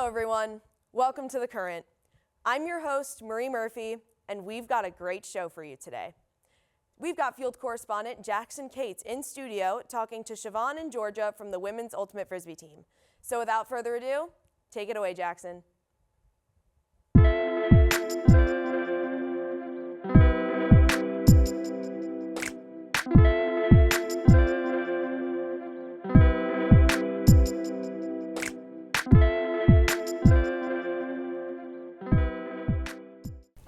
Hello, everyone. Welcome to The Current. I'm your host, Marie Murphy, and we've got a great show for you today. We've got field correspondent Jackson Cates in studio talking to Siobhan and Georgia from the women's ultimate Frisbee team. So without further ado, take it away, Jackson.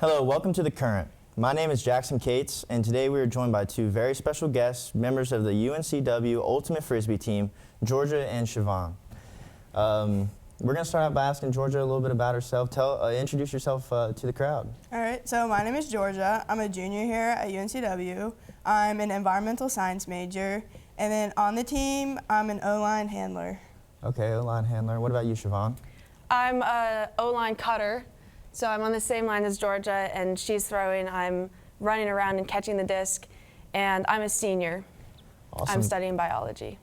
Hello, welcome to The Current. My name is Jackson Cates, and today we are joined by two very special guests, members of the UNCW Ultimate Frisbee team, Georgia and Siobhan. We're going to start out by asking Georgia a little bit about herself. Introduce yourself to the crowd. All right, so my name is Georgia. I'm a junior here at UNCW. I'm an environmental science major, and then on the team, I'm an O-line handler. Okay, O-line handler. What about you, Siobhan? I'm a O-line cutter. So I'm on the same line as Georgia, and she's throwing. I'm running around and catching the disc, and I'm a senior. Awesome. I'm studying biology.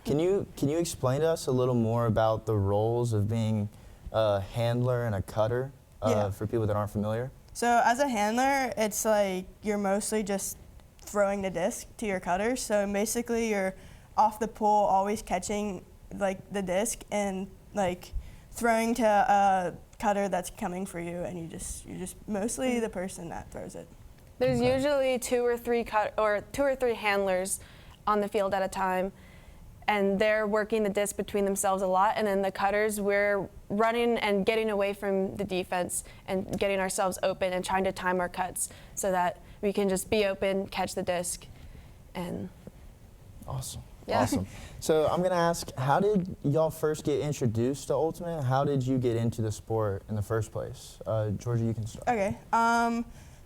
Can you explain to us a little more about the roles of being a handler and a cutter for people that aren't familiar? So as a handler, it's like you're mostly just throwing the disc to your cutter. So basically, you're off the pole, always catching like the disc and like throwing to a cutter that's coming for you, and you're just mostly the person that throws it. There's usually two or three handlers on the field at a time, and they're working the disc between themselves a lot. And then the cutters, we're running and getting away from the defense and getting ourselves open and trying to time our cuts so that we can just be open, catch the disc, and awesome. Yeah. Awesome. So I'm going to ask, how did y'all first get introduced to Ultimate? How did you get into the sport in the first place? Georgia, you can start. Okay.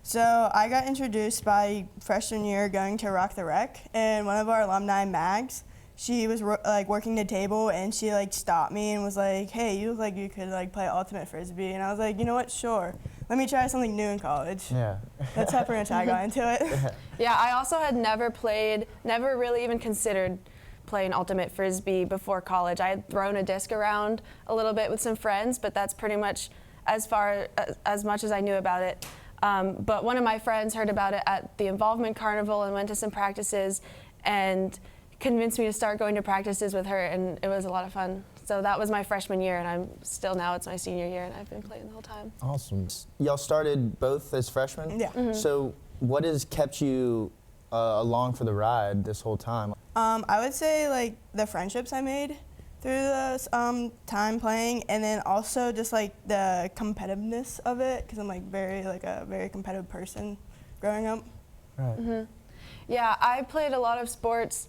So I got introduced by freshman year going to Rock the Rec, and one of our alumni, Mags, she was working the table, and she stopped me and was like, "Hey, you look like you could play Ultimate Frisbee." And I was like, "You know what? Sure. Let me try something new in college." Yeah. That's how pretty much I got into it. Yeah, I also had never really even considered playing Ultimate Frisbee before college. I had thrown a disc around a little bit with some friends, but that's pretty much as much as I knew about it. But one of my friends heard about it at the Involvement Carnival and went to some practices and convinced me to start going to practices with her, and it was a lot of fun. So that was my freshman year, and it's my senior year, and I've been playing the whole time. Awesome. Y'all started both as freshmen? Yeah. Mm-hmm. So what has kept you along for the ride this whole time? I would say the friendships I made through this time playing, and then also just the competitiveness of it, because I'm a very competitive person growing up. Right. Mm-hmm. Yeah, I played a lot of sports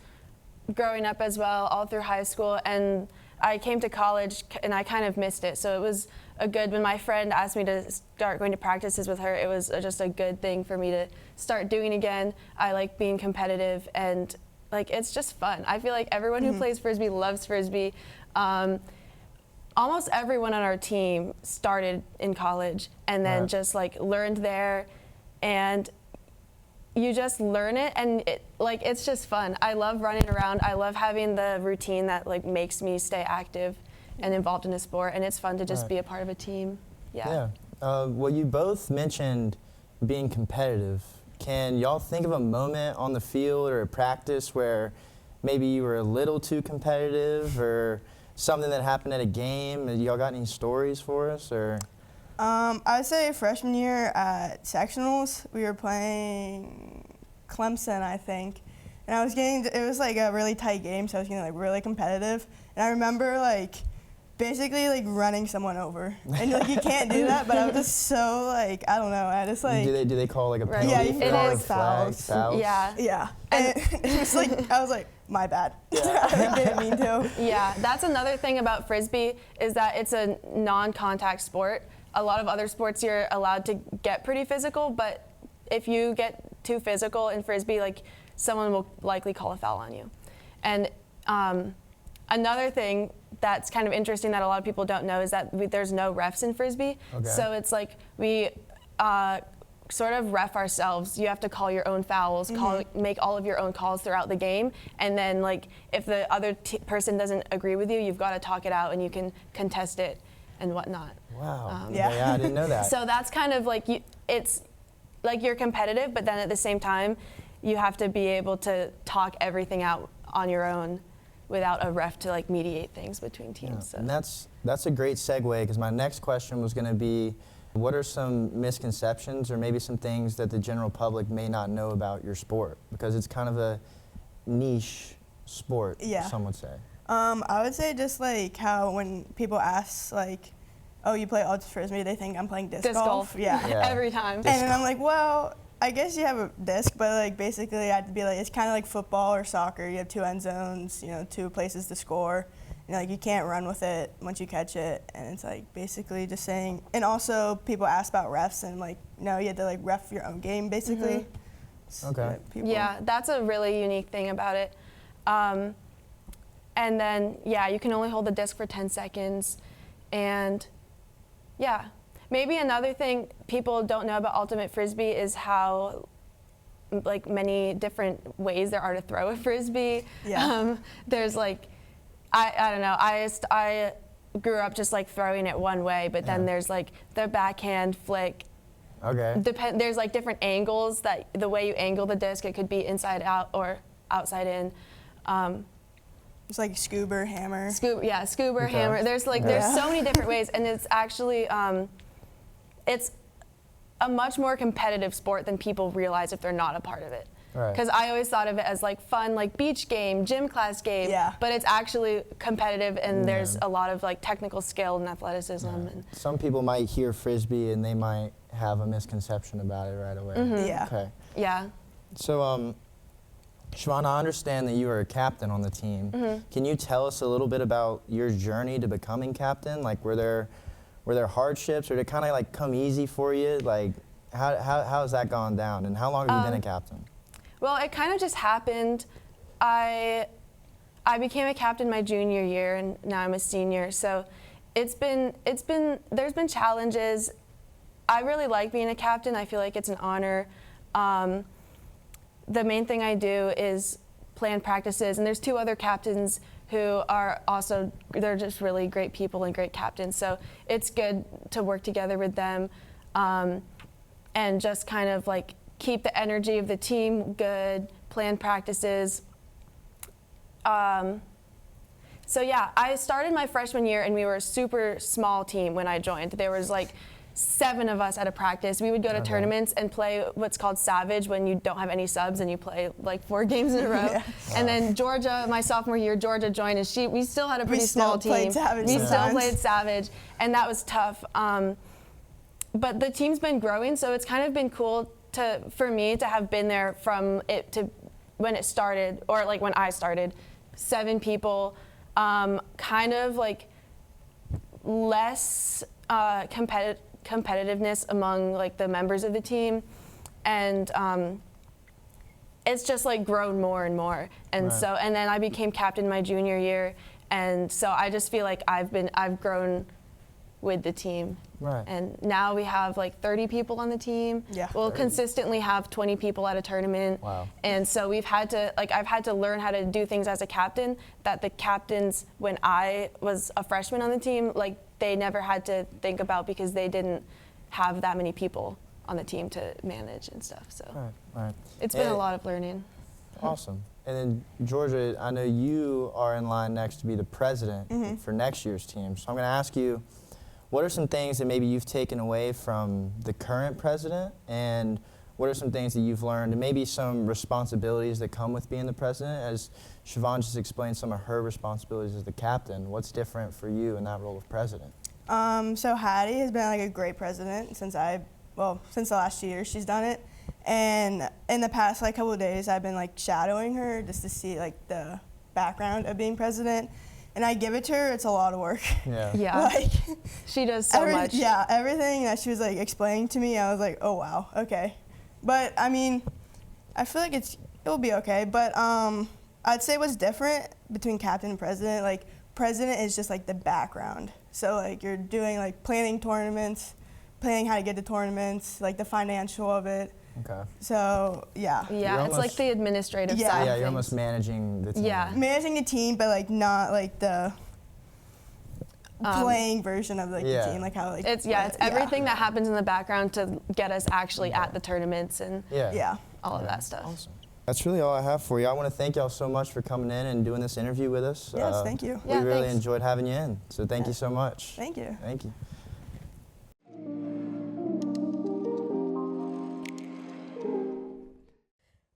growing up as well, all through high school, and I came to college and I kind of missed it. So it was when my friend asked me to start going to practices with her, it was just a good thing for me to start doing again. I like being competitive, and it's just fun. I feel like everyone who plays Frisbee loves Frisbee. Almost everyone on our team started in college and then just learned there, and you just learn it, and it's just fun. I love running around. I love having the routine that makes me stay active and involved in a sport, and it's fun to just be a part of a team. Yeah. Well, you both mentioned being competitive. Can y'all think of a moment on the field or a practice where maybe you were a little too competitive, or something that happened at a game? Y'all got any stories for us, or? I would say freshman year at sectionals, we were playing Clemson, I think. And it was a really tight game, so I was getting really competitive. And I remember basically running someone over. And you can't do that, but I was just so I don't know, I just Do they call a penalty? Yeah, you can call flags? Yeah. Yeah. And it was I was my bad. Yeah. I didn't mean to. Yeah, that's another thing about Frisbee is that it's a non-contact sport. A lot of other sports you're allowed to get pretty physical, but if you get too physical in Frisbee, someone will likely call a foul on you. And another thing that's kind of interesting that a lot of people don't know is that there's no refs in Frisbee. Okay. So it's we sort of ref ourselves. You have to call your own fouls, make all of your own calls throughout the game, and then if the other person doesn't agree with you, you've got to talk it out and you can contest it. and whatnot. Wow. Yeah. Yeah, I didn't know that. So that's kind of like it's like you're competitive, but then at the same time, you have to be able to talk everything out on your own without a ref to like mediate things between teams. Yeah. So. And that's a great segue, because my next question was going to be, what are some misconceptions or maybe some things that the general public may not know about your sport? Because it's kind of a niche sport, Yeah. some would say. I would say just like how when people ask like, oh, you play ultimate frisbee, they think I'm playing disc golf. Yeah. Yeah. Every time. And then I'm like, well, I guess you have a disc, but like basically I have to be like, it's kind of like football or soccer. You have 2 end zones, 2 places to score. Like you can't run with it once you catch it, and it's like basically just saying. And also people ask about refs, and like you have to like ref your own game basically. Okay. Yeah, that's a really unique thing about it. And then you can only hold the disc for 10 seconds, and maybe another thing people don't know about ultimate frisbee is how like many different ways there are to throw a frisbee. Yeah. There's like I don't know. I grew up just like throwing it one way, but then there's like the backhand flick. Okay. There's like different angles that the way you angle the disc, it could be inside out or outside in. It's like scuba, hammer. Scuba, Okay. hammer. There's so many different ways, and it's actually it's a much more competitive sport than people realize if they're not a part of it. Right. Because I always thought of it as like fun, like beach game, gym class game. Yeah. But it's actually competitive, and there's a lot of like technical skill and athleticism. Yeah. And Some people might hear frisbee and they might have a misconception about it right away. Yeah. Okay. yeah. So, Siobhan, I understand that you are a captain on the team. Can you tell us a little bit about your journey to becoming captain? Like, were there hardships, or did it kind of like come easy for you? Like, how has that gone down, and how long have you been a captain? Well, it kind of just happened. I became a captain my junior year, and now I'm a senior. So there's been challenges. I really like being a captain. I feel like it's an honor. The main thing I do is plan practices, and there's 2 other captains who are also, they're just really great people and great captains. So it's good to work together with them, and just kind of like keep the energy of the team good, plan practices. So I started my freshman year, and we were a super small team when I joined. There was like 7 of us at a practice. We would go to tournaments and play what's called Savage, when you don't have any subs and you play like 4 games in a row. And then Georgia, my sophomore year, Georgia joined, and we still had a pretty small team. We still played Savage, and that was tough. But the team's been growing, so it's kind of been cool for me to have been there from it to when it started, or like when I started. 7 people, kind of like less competitiveness among like the members of the team, and it's just like grown more and more. And and then I became captain my junior year, and so I just feel like I've grown with the team. Right. And now we have like 30 people on the team. Yeah. We'll 30. consistently have 20 people at a tournament. Wow. And so I've had to learn how to do things as a captain that the captains, when I was a freshman on the team, like they never had to think about, because they didn't have that many people on the team to manage and stuff. So Right. it's been a lot of learning. Awesome. And then, Georgia, I know you are in line next to be the president for next year's team. So I'm going to ask you, what are some things that maybe you've taken away from the current president, and what are some things that you've learned, and maybe some responsibilities that come with being the president? As Siobhan just explained some of her responsibilities as the captain, what's different for you in that role of president? So Hattie has been like a great president since the last year she's done it. And in the past like couple of days, I've been like shadowing her just to see like the background of being president. And I give it to her, it's a lot of work. Yeah. Like, she does so much. Yeah, everything that she was like explaining to me, I was like, oh wow, okay. But I mean, I feel like it'll be okay. But I'd say what's different between captain and president, like president is just like the background. So like you're doing like planning tournaments, planning how to get to tournaments, like the financial of it. Okay. So yeah. Yeah, it's like the administrative side. Yeah, of you're things. almost managing the team. Yeah. Managing the team, but like not like the playing version of like Yeah. the team, like how like It's everything that happens in the background to get us actually at the tournaments and Yeah. all of that stuff. Awesome. That's really all I have for you. I want to thank y'all so much for coming in and doing this interview with us. Yes, thank you. We Yeah, really thanks. enjoyed having you in. So thank you so much. Thank you. Thank you.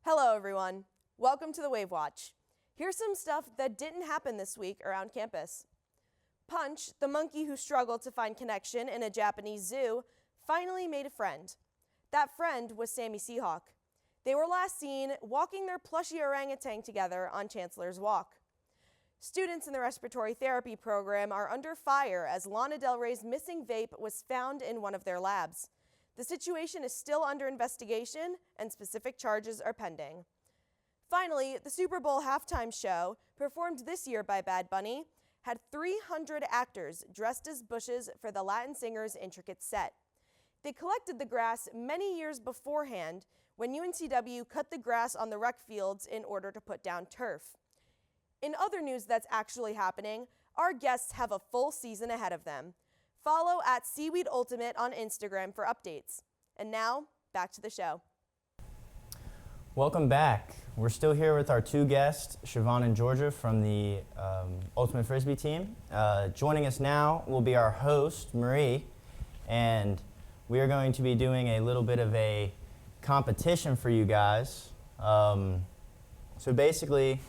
Hello, everyone. Welcome to the Wave Watch. Here's some stuff that didn't happen this week around campus. Punch, the monkey who struggled to find connection in a Japanese zoo, finally made a friend. That friend was Sammy Seahawk. They were last seen walking their plushy orangutan together on Chancellor's Walk. Students in the respiratory therapy program are under fire as Lana Del Rey's missing vape was found in one of their labs. The situation is still under investigation and specific charges are pending. Finally, the Super Bowl halftime show, performed this year by Bad Bunny, had 300 actors dressed as bushes for the Latin singer's intricate set. They collected the grass many years beforehand when UNCW cut the grass on the rec fields in order to put down turf. In other news that's actually happening, our guests have a full season ahead of them. Follow at Seaweed Ultimate on Instagram for updates. And now, back to the show. Welcome back. We're still here with our two guests, Siobhan and Georgia from the Ultimate Frisbee team. Joining us now will be our host, Marie, and we are going to be doing a little bit of a competition for you guys. So basically,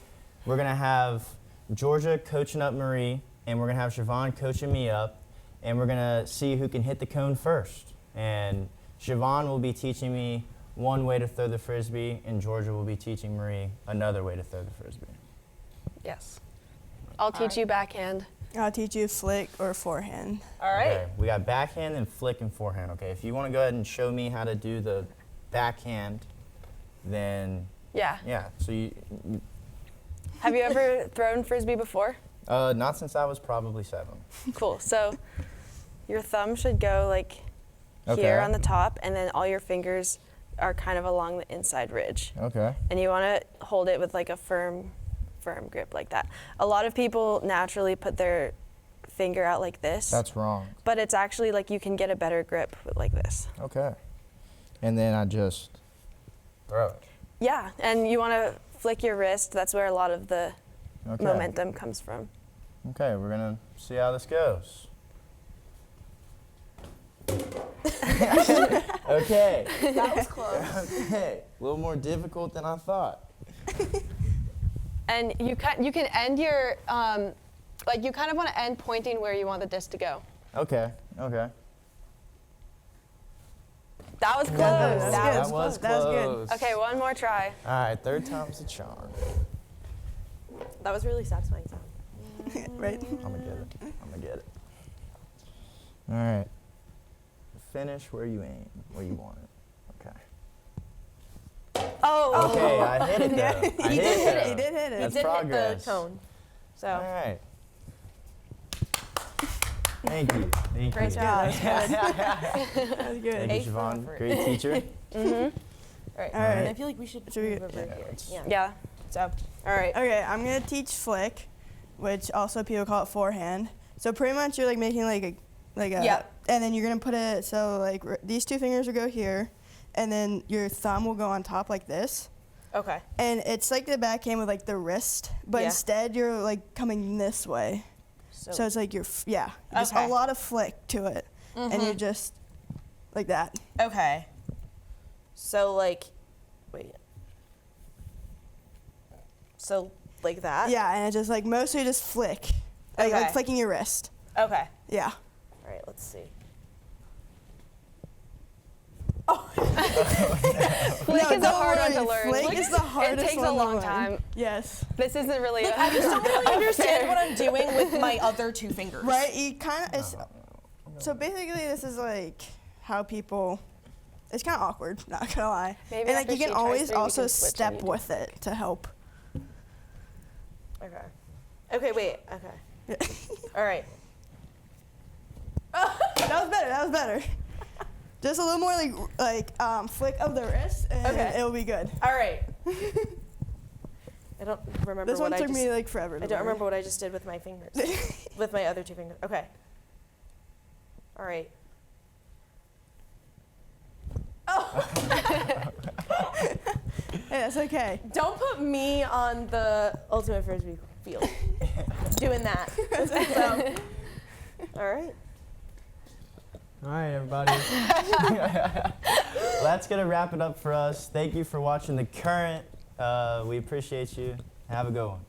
we're going to have Georgia coaching up Marie, and we're going to have Siobhan coaching me up, and we're going to see who can hit the cone first. And Siobhan will be teaching me one way to throw the Frisbee, and Georgia will be teaching Marie another way to throw the Frisbee. Yes. I'll teach you backhand. I'll teach you flick or forehand. All right. Okay, we got backhand and flick and forehand. Okay, if you want to go ahead and show me how to do the backhand, then Yeah. So you Have you ever thrown Frisbee before? not since I was probably 7. Cool. So your thumb should go like Okay. here on the top, and then all your fingers are kind of along the inside ridge. Okay. And you want to hold it with like a firm grip like that. A lot of people naturally put their finger out like this. That's wrong. But it's actually like you can get a better grip with like this. Okay. And then I just throw it. Yeah, and you want to flick your wrist. That's where a lot of the Okay. momentum comes from. Okay, we're gonna see how this goes. Okay. That was close. Okay. A little more difficult than I thought. And you can end your like you kind of want to end pointing where you want the disc to go. Okay. Okay. That was close. That That was That was good. close. Okay, one more try. All right, third time's the charm. That was really satisfying sound. Right? I'm gonna get it. I'm gonna get it. All right. Finish where you aim, where you want it. Okay. Oh. Okay, I hit it though. I He did hit it. though. He did hit it. That's Did progress. hit the cone. So, All right. Thank you. Thank great you. job. That was good. Thank A you, for Siobhan. effort. Great teacher. All right. All right. And I feel like we should Should we- move over Yeah, here. let's- Yeah. Yeah. So, all right. Okay, I'm gonna teach flick, which also people call it forehand. So pretty much you're like making like a Yeah. and then you're gonna put it so like these two fingers will go here, and then your thumb will go on top like this. Okay. And it's like the backhand with like the wrist, but Yeah. instead you're like coming this way. So it's like just Okay. a lot of flick to it, and you're just like that. Okay. So like, wait. So like that? Yeah, and it's just like mostly just flick, Okay. like flicking your wrist. Okay. Yeah. All right, let's see. Flick No, is a don't hard one to worry. learn. Flick is the hardest It takes one a to long learn. time. Yes. This isn't really Like, a I just don't really understand what I'm doing with my other two fingers. Right? You kind of. So basically, this is like how people. It's kind of awkward, not gonna lie. Maybe and like after you can she tries always three, we also can switch and step you do with it to help. Okay. Okay, wait. Okay. All right. That was better. That was better. Just a little more like flick of the wrist, and Okay. it'll be good. All right. I don't remember This what one I took just me like forever. I to don't learn. remember what I just did with my fingers. With my other two fingers. Okay. All right. Oh. Hey, that's okay. Don't put me on the ultimate frisbee field doing that. So, all right. All right, everybody. That's going to wrap it up for us. Thank you for watching The Current. We appreciate you. Have a good one.